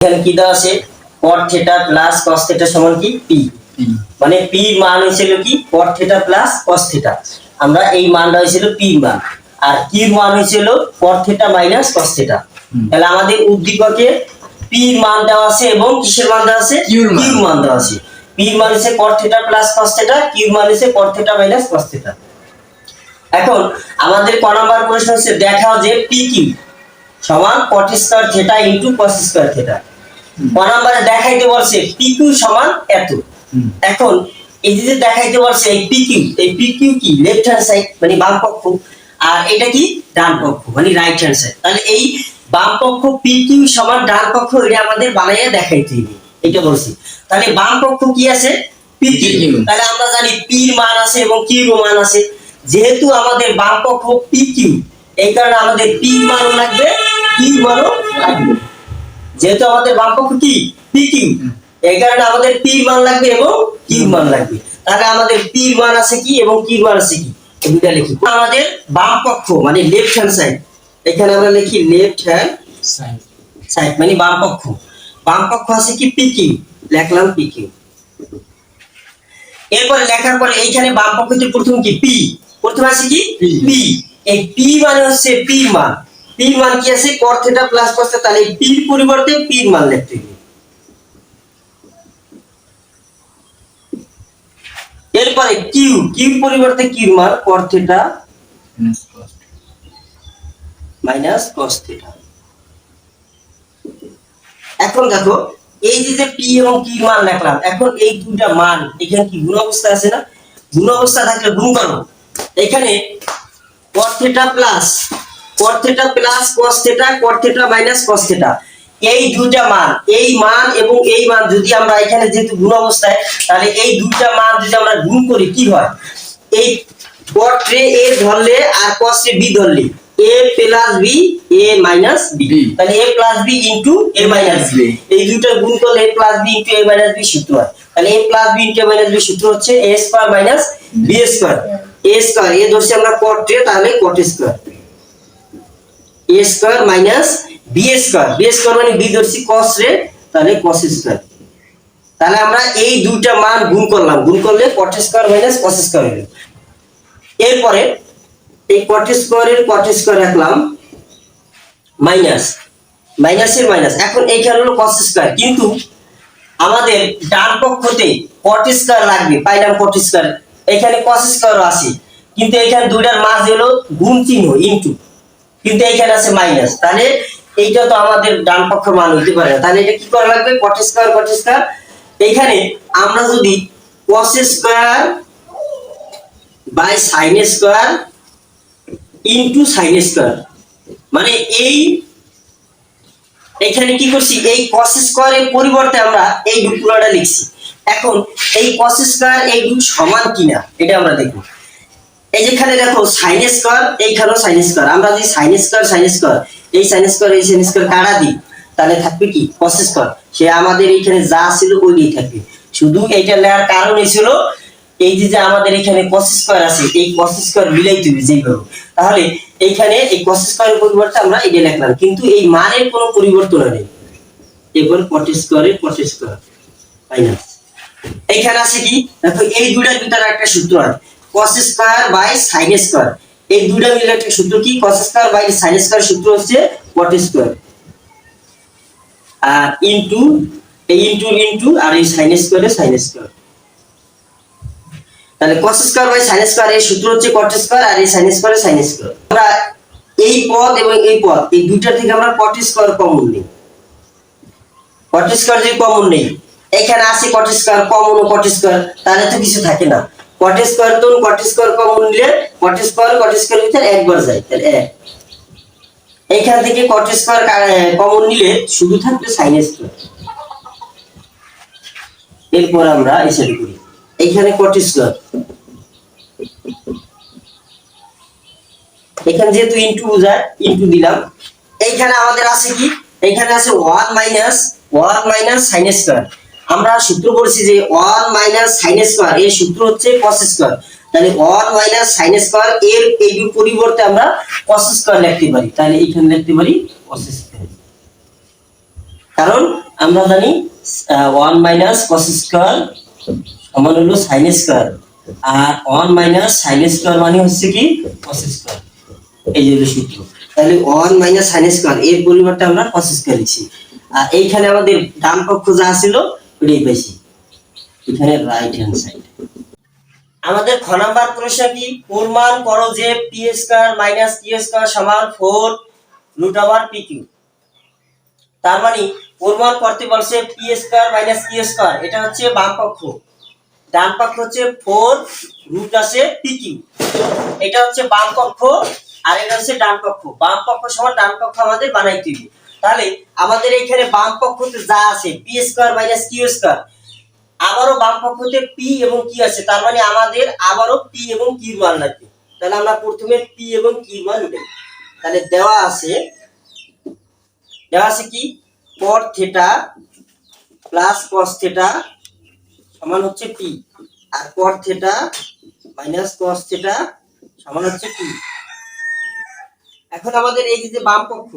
এখানে কি দেওয়া আছে cot theta plus cos theta সমান কি p মানে p মান হইছিল কি cot theta plus cos theta আমরা এই মানটা হইছিল p মান আর q মান হইছিল cot theta minus cos theta তাহলে আমাদের উদ্দীপকে p মান দেওয়া আছে এবং কিসের মান দেওয়া আছে q মান দেওয়া আছে p মান হইছে cot theta plus cos theta q মান হইছে cot theta minus cos theta এখন আমাদের ক নাম্বার প্রশ্ন হচ্ছে দেখাও যে pq সমান cot square theta into cos square theta ক নম্বরে দেখাইতে বলছে pq সমান এত এখন এই যে দেখাইতে বলছে এই pq কি লেফট হ্যান্ড সাইড মানে বাম পক্ষ আর এটা কি ডান পক্ষ মানে রাইট হ্যান্ড সাইড তাহলে এই বাম পক্ষ pq সমান ডান পক্ষ এটা আমাদের বানাইয়া দেখাইতে হবে এটা বলছি তাহলে বাম পক্ষ কি আছে pq তাহলে আমরা জানি p এর মান আছে এবং q এর মান আছে যেহেতু আমাদের বাম পক্ষ pq এই কারণে আমাদের p মানও লাগবে q মানও লাগবে যেহেতু আমাদের বাম পক্ষ কি pq এই কারণে আমাদের p মান লাগবে এবং q মান লাগবে তাহলে আমাদের p মান আছে কি এবং q মান আছে কি এই দুটো লিখি আমাদের বাম পক্ষ মানে লেফট হ্যান্ড সাইড এখানে আমরা লিখি লেফট হ্যান্ড সাইড মানে বাম পক্ষ আছে কি pq লিখলাম pq এরপর লেখার পরে এইখানে বাম পক্ষতে প্রথম কি p প্রথম আছে কি p এই p মানে হচ্ছে p মান p মান কি আছে cot theta plus cos theta তাহলে p এর পরিবর্তে p এর মান লিখতে হবে এরপরে q এর পরিবর্তে q এর মান cot theta minus cos theta এখন দেখো এই যে p এবং q এর মান লিখলাম এখন এই দুইটা মান এখানে কি গুণ অবস্থা আছে না গুণ অবস্থা থাকলে গুণ করো এখানে cot theta plus cos theta cot theta minus cos theta এই দুইটা মান এই মান এবং এই মান যদি আমরা এখানে যেহেতু গুণ অবস্থায় তাহলে এই দুইটা মান যদি আমরা গুণ করি কি হয় এই cot রে a ধরলে আর cos রে b ধরলে a plus b a minus b তাহলে a plus b into a minus b এই দুইটা গুণ করলে a plus b into a minus b সূত্র হয় তাহলে a plus b into a minus b সূত্র হচ্ছে a square minus b square a square এ ধরছি আমরা cot রে তাহলে cot square a square minus b square মানে b ধরছি cos রে তাহলে cos স্কয়ার তাহলে আমরা এই দুইটা মান গুণ করলাম গুণ করলে cot square minus cos square হলো এরপরে এই cot স্কয়ার রাখলাম মাইনাসের মাইনাস এখন এইখানে হলো cos স্কয়ার কিন্তু আমাদের ডান পক্ষতে cot স্কয়ার লাগবে পাইলাম cot স্কয়ার এখানে cos স্কয়ারও আছে কিন্তু এখানে দুইটার মাঝ হলো গুণ চিহ্ন ইনটু কিন্তু এখানে আছে মাইনাস তাহলে এইটা তো আমাদের ডান পক্ষের মান হইতে পারে না তাহলে এটা কি করা লাগবে cot স্কয়ার এখানে আমরা যদি cos square by sin square into sin square মানে এই এখানে কি করছি এই cos স্কয়ারের পরিবর্তে আমরা এই পুরোটা লিখছি এখন এই cos স্কয়ার এই দুটো সমান কিনা এটা আমরা দেখব এই যেখানে দেখো sin স্কয়ার এইখানেও sin স্কয়ার আমরা যদি sin স্কয়ার এই sin স্কয়ার কাটা দিই তাহলে থাকবে কি cos স্কয়ার সে আমাদের এইখানে যা ছিল ওইটাই থাকবে শুধু এইটা লেয়ার কারণ ছিল এই যে আমাদের এখানে cos স্কয়ার আছে এই cos স্কয়ার মিলাইতে হবে যেভাবে তাহলে এইখানে এই cos স্কয়ারের পরিবর্তে আমরা এটা লিখলাম কিন্তু এই মানের কোনো পরিবর্তন নেই এবার cot স্কয়ার মাইনাস এইখানে আছে কি দেখো এই দুইটার ভিতরে একটা সূত্র আছে cos square by sin square এই দুইটা মিলে একটা সূত্র কি cos square by sin square সূত্র হচ্ছে cot স্কয়ার আর ইনটু আর এই sin স্কয়ার তাহলে cos square by sin square এর সূত্র হচ্ছে cot স্কয়ার আর এই sin স্কয়ার আমরা এই পদ এবং এই পদ এই দুইটা থেকে আমরা cot স্কয়ার কমন নেই cot স্কয়ার যদি কমন নেই এখানে আছে cot স্কয়ার কমন ও cot স্কয়ার তাহলে তো কিছু থাকে না cot স্কয়ার তো cot স্কয়ার কমন নিলে cot স্কয়ার ভিতরে একবার যায় তাহলে এক এখান থেকে cot স্কয়ার কমন নিলে শুধু থাকবে sin স্কয়ার এরপর আমরা এই সাইড করি এখানে cot স্কয়ার এখানে যেহেতু ইনটু যায় ইনটু দিলাম এইখানে আমাদের আছে কি এখানে আছে 1 মাইনাস sin স্কয়ার আমরা সূত্র পড়ছি যে 1 মাইনাস sin স্কয়ার এর সূত্র হচ্ছে cos স্কয়ার তাহলে 1 মাইনাস sin স্কয়ার এর এই পরিবর্তে আমরা cos স্কয়ার লিখতে পারি তাহলে এখানে লিখতে পারি cos স্কয়ার কারণ আমরা জানি 1 মাইনাস কস স্কয়ার সমান হলো সাইন স্কয়ার, আর 1 মাইনাস সাইন স্কয়ার মানে হচ্ছে কি কস স্কয়ার। এই যে হলো সূত্র। তাহলে 1 মাইনাস সাইন স্কয়ার এর পরিবর্তে আমরা কস স্কয়ার লিখছি। আর এইখানে আমাদের ডান পক্ষ যা ছিল ওটাই পাইছি এখানে রাইট হ্যান্ড সাইড। আমাদের খ নাম্বার প্রশ্ন কি, প্রমাণ করো যে P square minus Q square সমান 4 রুট ওভার পি কিউ। তার মানে প্রমাণ করতে বলছে P square minus Q square, এটা হচ্ছে বাম পক্ষ, ডান পক্ষ হচ্ছে 4 রুট আছে পি কিউ, এটা হচ্ছে বাম পক্ষ আর এটা হচ্ছে ডান পক্ষ। বাম পক্ষ সমান ডান পক্ষ আমাদের বানাইতে হবে। তাহলে আমাদের এইখানে বাম পক্ষতে যা আছে P square minus Q square, আবারও বাম পক্ষতে পি এবং কিউ আছে, তার মানে আমাদের আবারও পি এবং কিউর মান লাগবে। তাহলে আমরা প্রথমে পি এবং কিউর মান উঠাই। তাহলে দেওয়া আছে কি cot theta plus cos theta সমান হচ্ছে পি, আর cot theta minus cos theta সমান হচ্ছে পি। এখন আমাদের এই যে বাম পক্ষ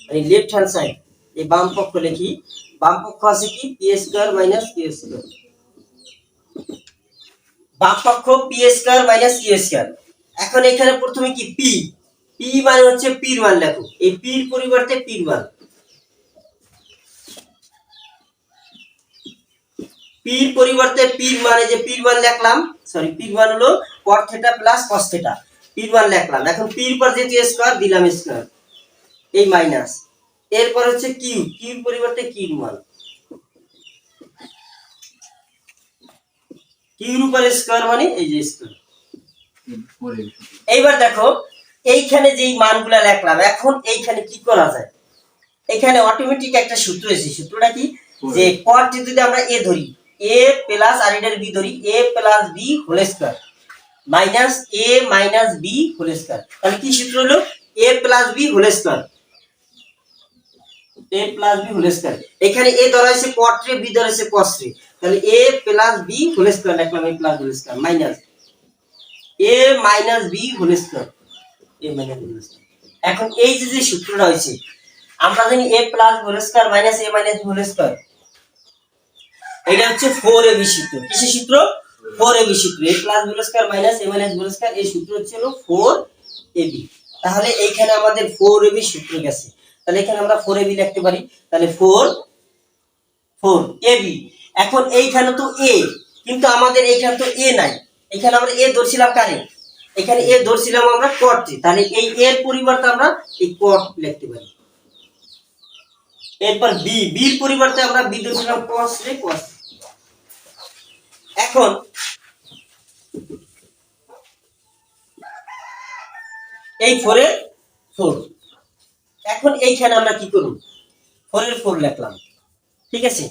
মানে লেফট হ্যান্ড সাইড, এই বাম পক্ষ লিখি। বাম পক্ষ আছে কি P square minus Q square, বাম পক্ষ P square minus Q square. এখন এখানে প্রথমে কি পি, পি মানে হচ্ছে পির মান লেখো, এই পির পরিবর্তে পির মান, পির পরিবর্তে পির মানে যে পির মান লিখলাম, সরি পির মান হলো cot theta plus cos theta, পির মান লিখলাম। এখন পির পর যে স্কয়ার দিলাম স্কয়ার, এই মাইনাস, এরপর হচ্ছে কিউ, কিউর পরিবর্তে কিউর মান, কিউর উপরে স্কয়ার মানে এই যে স্কয়ার। এইবার দেখো এইখানে যেই মানগুলা লিখলাম, এখন এইখানে কি করা যায়, এখানে অটোমেটিক একটা সূত্র আছে। সূত্রটা কি, যে cot যদি আমরা a ধরি, a প্লাস আর এটার b ধরি, a plus b whole square minus a minus b whole square. তাহলে কি সূত্র হলো a plus b whole square, a plus b whole square. এখানে a ধরা হয়েছে cot রে, b ধরা হয়েছে cos রে, তাহলে a plus b whole square লিখলাম, a plus whole square minus a minus b whole square, a minus whole square. এখন এই যে সূত্রটা হয়েছে, আমরা জানি a plus whole square minus a minus whole square, এটা হচ্ছে 4ab সূত্র। কিসের সূত্র? 4ab সূত্র। a plus whole square minus a minus whole square, এই সূত্র হচ্ছে 4ab। তাহলে এইখানে আমাদের 4ab সূত্র গেছে, তাহলে এখানে আমরা 4ab লিখতে পারি। তাহলে 4ab। এখন এইখানে তো a, কিন্তু আমাদের এইখানে তো a নাই, এখানে আমরা a ধরছিলাম কারে, এখানে a ধরছিলাম আমরা cot রে, তাহলে এই এর পরিবর্তে আমরা এই cot লিখতে পারি। এরপর বি, বির পরিবর্তে আমরা বি ধরছিলাম cos রে, cos। এখন এই 4 এর 4, এখন এইখানে আমরা কি করব, 4 এর 4 লিখলাম, ঠিক আছে।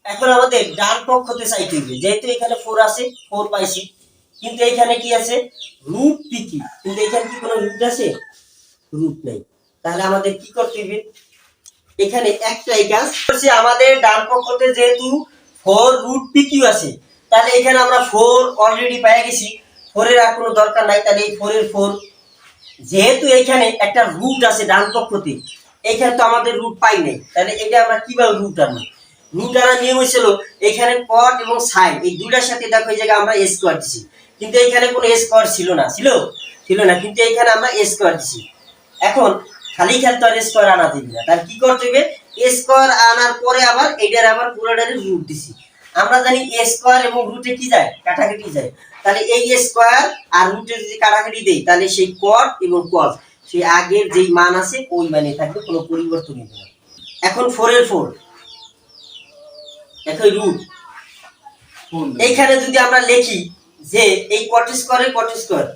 এখন আমাদের ডান পক্ষতে চাইতে হবে, যেহেতু এখানে 4 আছে, 4 পাইছি, কিন্তু এইখানে কি আছে রুট পি কি, কিন্তু এখানে কি কোনো রুট আছে, রুট নাই। তাহলে আমাদের কি করতে হবে, এখানে একটাই কাজ করছি, আমাদের ডান পক্ষতে যেহেতু 4 রুট পি কিউ আছে, তাহলে এখানে আমরা 4 অলরেডি পেয়ে গেছি, 4 এর আর কোনো দরকার নাই। তাহলে এই 4 এর 4, যেহেতু এখানে একটা রুট আছে ডান পক্ষতে, এখানে তো আমাদের রুট পাই নাই, তাহলে এটা আমরা কিভাবে রুট আনবো, রুট আনার নিয়ম হয়েছিল এখানে cot এবং sin এই দুইটার সাথে দেখো এই জায়গায় আমরা a স্কয়ার দিছি, কিন্তু এখানে কোনো a স্কয়ার ছিল না, ছিল না, কিন্তু এখানে আমরা a স্কয়ার দিছি। এখন খালি খেলতে আর স্কয়ার আনা দিবি না, তার কি করতে হবে, a স্কয়ার আনার পরে আবার এটার আবার পুরোটারে রুট দিছি। আমরা জানি a স্কয়ার এবং রুটে কি যায়, কাটাকাটি যায়, তাহলে এই a স্কয়ার আর রুটে যদি কাটাকাটি দেই, তাহলে সেই cot এবং cos সেই আগের যেই মান আছে ওই মানই থাকবে, কোনো পরিবর্তন হবে না। এখন 4 এর 4, দেখো রুট, এইখানে যদি আমরা লিখি যে এই cot স্কয়ারের cot স্কয়ার,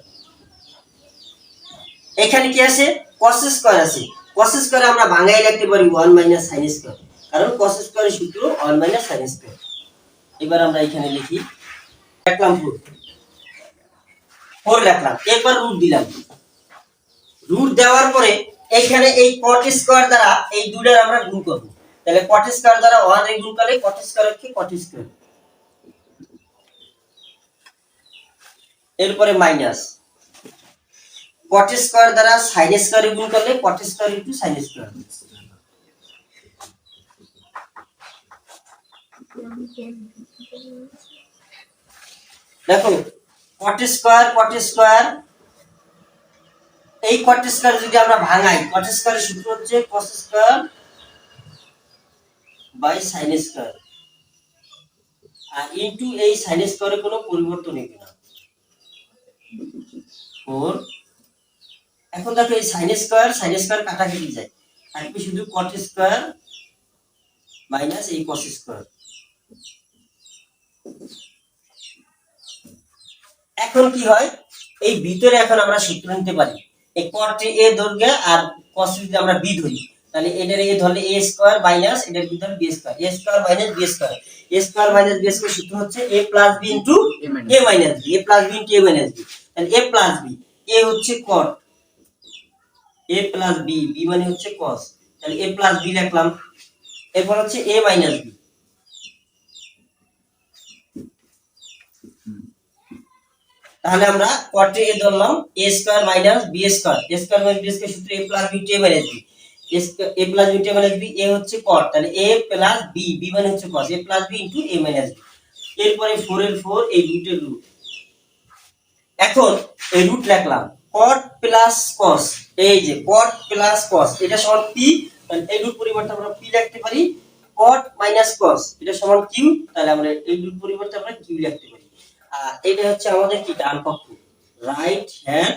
এখানে কি আছে cos স্কয়ার আছে, cos স্কয়ার আমরা ভাঙাই লিখতে পারি 1 মাইনাস sin স্কয়ার, কারণ cos স্কয়ারের সূত্র 1 মাইনাস sin স্কয়ার। এবার আমরা এখানে লিখি, লিখলাম 4 লিখলাম, এরপর রুট দিলাম, রুট দেওয়ার পরে এখানে এই cot স্কয়ার দ্বারা এই দুইটার আমরা গুণ করব। তাহলে cot স্কয়ার দ্বারা 1 এর গুণ করলে cot স্কয়ার কি cot স্কয়ার, এরপরে মাইনাস cot স্কয়ার দ্বারা sin স্কয়ার গুণ করলে cot square into sin square, দেখো কট স্কয়ার এই কট স্কয়ার যদি আমরা ভাঙাই, কট স্কয়ারের সূত্র হচ্ছে cos square by sin square, আর ইনটু এই sin স্কয়ারের কোনো পরিবর্তন হবে না 4। এখন দেখো এই sin স্কয়ার কাটাকাটি যায়, থাকবে শুধু cot স্কয়ার মাইনাস এই cos স্কয়ার। এখন কি হয়, এই ভিতরে এখন আমরা সূত্র নিতে পারি, এই cot a দৈর্ঘ্য আর cos যদি আমরা b ধরি, তাহলে এটার a ধরলে a স্কয়ার মাইনাস এটার b ধরলে b square, a square minus b square, a square minus b square সূত্র হচ্ছে a plus b into a minus b, a plus b into a minus b। তাহলে a plus b, a হচ্ছে cot, a plus b, b মানে হচ্ছে cos, তাহলে a plus b লিখলাম। এরপর হচ্ছে a মাইনাস b, তাহলে আমরা cot a ধরলাম a square minus b square, a square minus b square সূত্র a plus b into a minus b, a plus b into a minus b, a হচ্ছে cot, তাহলে a plus b, b মানে হচ্ছে cos, a plus b into a minus b। এরপরে 4 এর 4 এই রুটের root, এখন এই রুট লিখলাম cot প্লাস cos, এই যে cot প্লাস cos এটা সমান p, তাহলে এই রুট পরিবর্তে আমরা p লিখতে পারি cot মাইনাস cos এটা সমান q, তাহলে আমরা এই রুট পরিবর্তে আমরা q লিখতে পারি। আর এটা হচ্ছে আমাদের কি ডান পক্ষ, রাইট হ্যান্ড